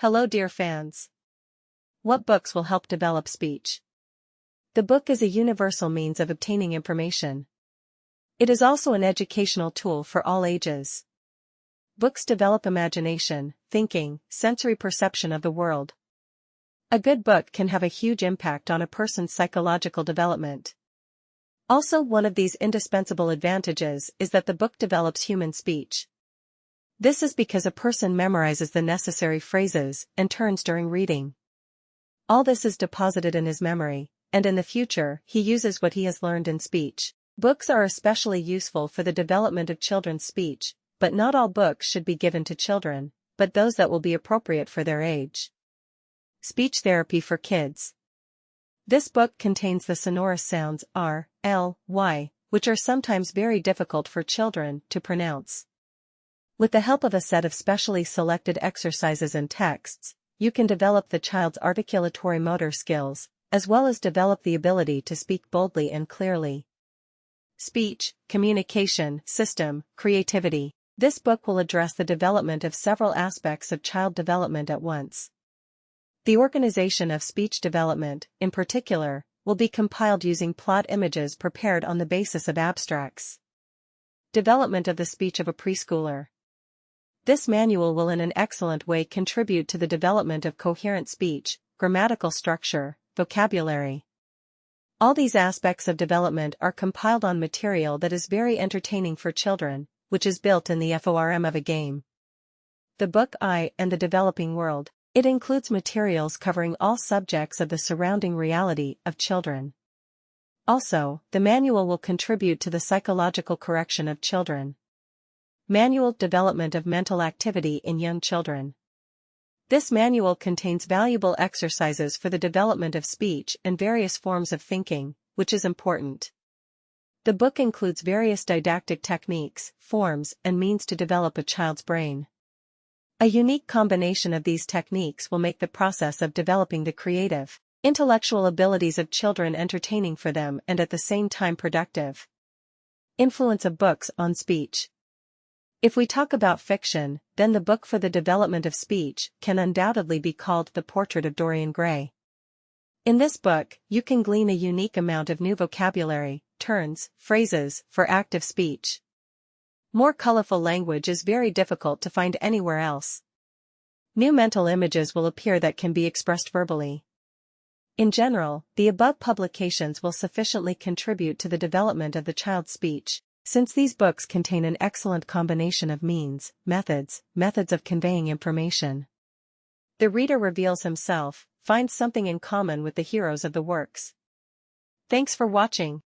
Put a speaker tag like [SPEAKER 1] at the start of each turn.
[SPEAKER 1] Hello dear fans. What books will help develop speech? The book is a universal means of obtaining information. It is also an educational tool for all ages. Books develop imagination, thinking, sensory perception of the world. A good book can have a huge impact on a person's psychological development. Also, one of these indispensable advantages is that the book develops human speech. This is because a person memorizes the necessary phrases and turns during reading. All this is deposited in his memory, and in the future, he uses what he has learned in speech. Books are especially useful for the development of children's speech, but not all books should be given to children, but those that will be appropriate for their age. Speech Therapy for Kids. This book contains the sonorous sounds R, L, Y, which are sometimes very difficult for children to pronounce. With the help of a set of specially selected exercises and texts, you can develop the child's articulatory motor skills, as well as develop the ability to speak boldly and clearly. Speech, Communication, System, Creativity. This book will address the development of several aspects of child development at once. The organization of speech development, in particular, will be compiled using plot images prepared on the basis of abstracts. Development of the speech of a preschooler. This manual will in an excellent way contribute to the development of coherent speech, grammatical structure, vocabulary. All these aspects of development are compiled on material that is very entertaining for children, which is built in the form of a game. The book I and the Developing World. It includes materials covering all subjects of the surrounding reality of children. Also, the manual will contribute to the psychological correction of children. Manual Development of Mental Activity in Young Children. This manual contains valuable exercises for the development of speech and various forms of thinking, which is important. The book includes various didactic techniques, forms, and means to develop a child's brain. A unique combination of these techniques will make the process of developing the creative, intellectual abilities of children entertaining for them and at the same time productive. Influence of books on speech. If we talk about fiction, then the book for the development of speech can undoubtedly be called The Portrait of Dorian Gray. In this book, you can glean a unique amount of new vocabulary, turns, phrases, for active speech. More colorful language is very difficult to find anywhere else. New mental images will appear that can be expressed verbally. In general, the above publications will sufficiently contribute to the development of the child's speech, since these books contain an excellent combination of means, methods of conveying information. The reader reveals himself, finds something in common with the heroes of the works. Thanks for watching.